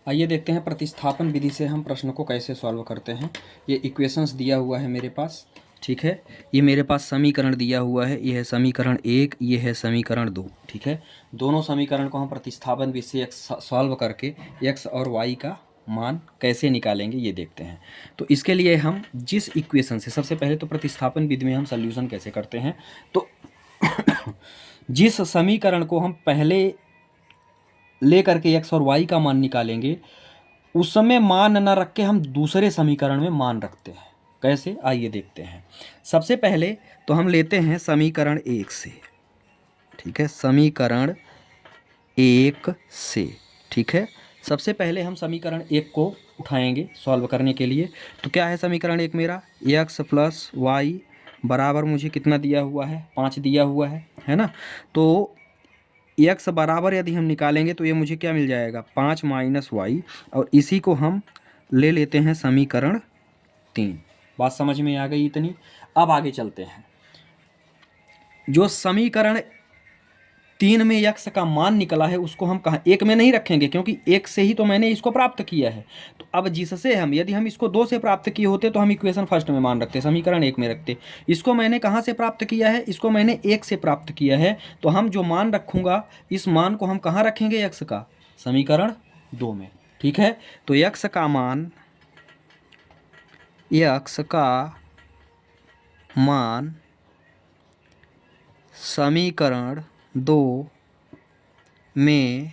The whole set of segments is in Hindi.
आइए देखते हैं प्रतिस्थापन विधि से हम प्रश्न को कैसे सॉल्व करते हैं। ये इक्वेशंस दिया हुआ है मेरे पास, ठीक है। ये मेरे पास समीकरण दिया हुआ है, ये है समीकरण 1, ये है समीकरण 2, ठीक है। दोनों समीकरण को हम प्रतिस्थापन विधि से सॉल्व करके x और y का मान कैसे निकालेंगे ये देखते हैं। तो इसके लिए हम जिस इक्वेशन से, सबसे पहले तो प्रतिस्थापन विधि में हम सॉल्यूशन कैसे करते हैं, तो जिस समीकरण को हम पहले ले करके x और y का मान निकालेंगे, उस समय मान न रख के हम दूसरे समीकरण में मान रखते हैं। कैसे, आइए देखते हैं। सबसे पहले तो हम लेते हैं समीकरण 1 से, ठीक है। समीकरण 1 से, ठीक है। सबसे पहले हम समीकरण 1 को उठाएंगे सॉल्व करने के लिए। तो क्या है समीकरण 1 मेरा, x प्लस वाई बराबर मुझे कितना दिया हुआ है, 5 दिया हुआ है ना। तो x बराबर यदि हम निकालेंगे तो ये मुझे क्या मिल जाएगा, 5 माइनस वाई, और इसी को हम ले लेते हैं समीकरण 3। बात समझ में आ गई इतनी। अब आगे चलते हैं। जो समीकरण 3 में x का मान निकला है उसको हम कहाँ, 1 में नहीं रखेंगे, क्योंकि 1 से ही तो मैंने इसको प्राप्त किया है। तो अब जिससे हम, यदि हम इसको 2 से प्राप्त किए होते तो हम इक्वेशन फर्स्ट में मान रखते, समीकरण 1 में रखते। इसको मैंने कहाँ से प्राप्त किया है, इसको मैंने 1 से प्राप्त किया है। तो हम जो मान रखूँगा, इस मान को हम कहाँ रखेंगे, x का, समीकरण 2 में, ठीक है। तो x का मान समीकरण 2 में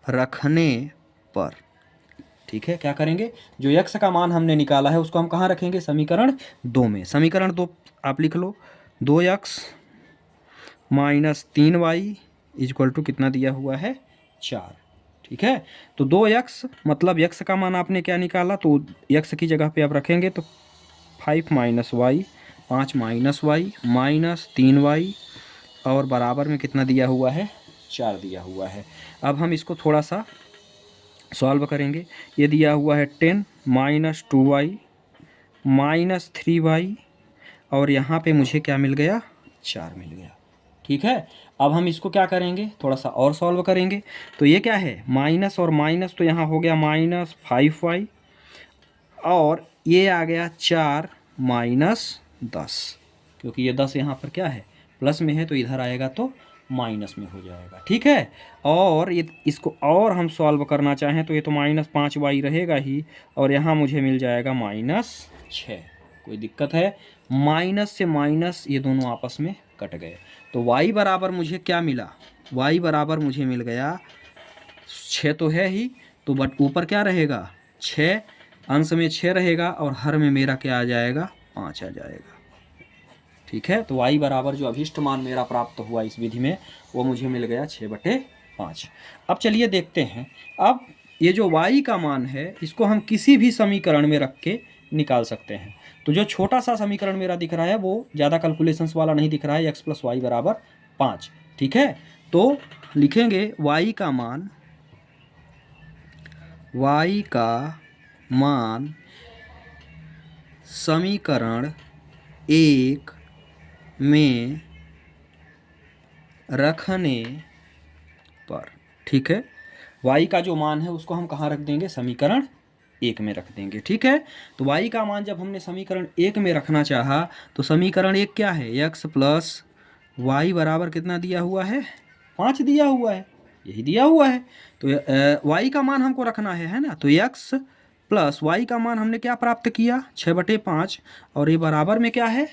रखने पर, ठीक है, क्या करेंगे, जो x का मान हमने निकाला है उसको हम कहाँ रखेंगे, समीकरण 2 में। समीकरण 2 आप लिख लो, 2x minus 3y equal to कितना दिया हुआ है, 4, ठीक है। तो 2x मतलब x का मान आपने क्या निकाला, तो x की जगह पे आप रखेंगे तो 5 minus Y, 5 minus Y minus 3y, और बराबर में कितना दिया हुआ है, 4 दिया हुआ है। अब हम इसको थोड़ा सा सॉल्व करेंगे। ये दिया हुआ है 10 माइनस 2y माइनस 3y, और यहाँ पे मुझे क्या मिल गया, 4 मिल गया, ठीक है। अब हम इसको क्या करेंगे, थोड़ा सा और सॉल्व करेंगे। तो ये क्या है, माइनस और माइनस, तो यहाँ हो गया माइनस 5y, और ये आ गया 4 माइनस 10, क्योंकि ये 10 यहाँ पर क्या है, प्लस में है, तो इधर आएगा तो माइनस में हो जाएगा, ठीक है। और ये इसको और हम सॉल्व करना चाहें तो ये तो माइनस 5y रहेगा ही, और यहाँ मुझे मिल जाएगा माइनस 6। कोई दिक्कत है, माइनस से माइनस ये दोनों आपस में कट गए। तो y बराबर मुझे क्या मिला, y बराबर मुझे मिल गया 6 तो है ही, तो बट ऊपर क्या रहेगा, 6, अंश में 6 रहेगा, और हर में मेरा क्या आ जाएगा, 5 आ जाएगा, ठीक है। तो y बराबर जो अभीष्ट मान मेरा प्राप्त हुआ इस विधि में, वो मुझे मिल गया 6/5। अब चलिए देखते हैं। अब ये जो y का मान है इसको हम किसी भी समीकरण में रख के निकाल सकते हैं। तो जो छोटा सा समीकरण मेरा दिख रहा है वो ज़्यादा कैलकुलेशंस वाला नहीं दिख रहा है, x प्लस वाई बराबर 5, ठीक है। तो लिखेंगे y का मान समीकरण 1 में रखने पर, ठीक है। y का जो मान है उसको हम कहाँ रख देंगे, समीकरण 1 में रख देंगे, ठीक है। तो y का मान जब हमने समीकरण 1 में रखना चाहा तो समीकरण 1 क्या है, x प्लस वाई बराबर कितना दिया हुआ है, 5 दिया हुआ है, यही दिया हुआ है। तो y का मान हमको रखना है ना। तो x प्लस वाई का मान हमने क्या प्राप्त किया, 6/5, और ये बराबर में क्या है,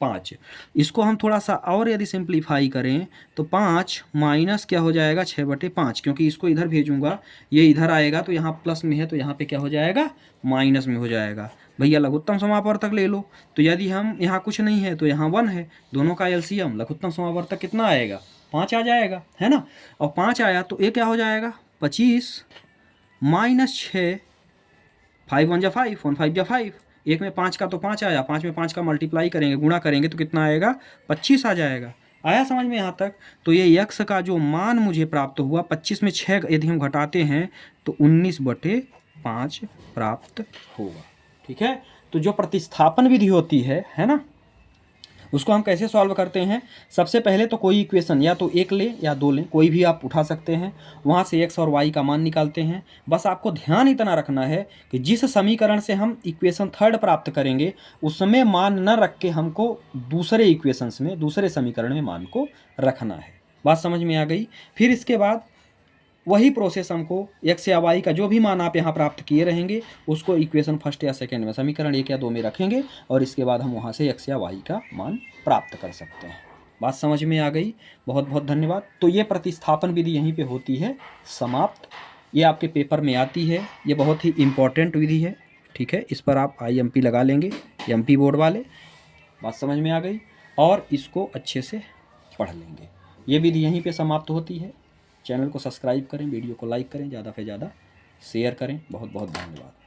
5। इसको हम थोड़ा सा और यदि सिंप्लीफाई करें तो 5 माइनस क्या हो जाएगा, 6/5, क्योंकि इसको इधर भेजूंगा, ये इधर आएगा तो यहाँ प्लस में है तो यहाँ पे क्या हो जाएगा, माइनस में हो जाएगा। भैया लघुत्तम समापवर्तक ले लो। तो यदि हम यहाँ कुछ नहीं है तो यहाँ 1 है, दोनों का एलसीएम लघुत्तम समापवर्तक कितना आएगा, 5 आ जाएगा, है ना। और 5 आया तो ये क्या हो जाएगा, 25 माइनस 6, 5 1 जा 5, 1 5 जा 5, एक में 5 का तो 5 आया, 5 में 5 का मल्टीप्लाई करेंगे, गुणा करेंगे तो कितना आएगा, 25 आ जाएगा। आया समझ में यहाँ तक। तो ये x का जो मान मुझे प्राप्त हुआ, 25 में 6 यदि हम घटाते हैं तो 19/5 प्राप्त होगा, ठीक है। तो जो प्रतिस्थापन विधि होती है ना, उसको हम कैसे सॉल्व करते हैं, सबसे पहले तो कोई इक्वेशन या तो एक लें या दो लें, कोई भी आप उठा सकते हैं, वहाँ से x और y का मान निकालते हैं। बस आपको ध्यान इतना रखना है कि जिस समीकरण से हम इक्वेशन थर्ड प्राप्त करेंगे उसमें मान न रख के हमको दूसरे इक्वेशंस में, दूसरे समीकरण में मान को रखना है। बात समझ में आ गई। फिर इसके बाद वही प्रोसेस हमको x या y का जो भी मान आप यहाँ प्राप्त किए रहेंगे उसको इक्वेशन फर्स्ट या सेकंड में, समीकरण 1 या 2 में रखेंगे और इसके बाद हम वहाँ से x या y का मान प्राप्त कर सकते हैं। बात समझ में आ गई। बहुत बहुत धन्यवाद। तो ये प्रतिस्थापन विधि यहीं पे होती है समाप्त। ये आपके पेपर में आती है, ये बहुत ही इम्पॉर्टेंट विधि है। ठीक है, इस पर आप IMP लगा लेंगे, MP बोर्ड वाले। बात समझ में आ गई और इसको अच्छे से पढ़ लेंगे। ये विधि यहीं पे समाप्त होती है। चैनल को सब्सक्राइब करें, वीडियो को लाइक करें, ज़्यादा से ज़्यादा शेयर करें। बहुत बहुत धन्यवाद।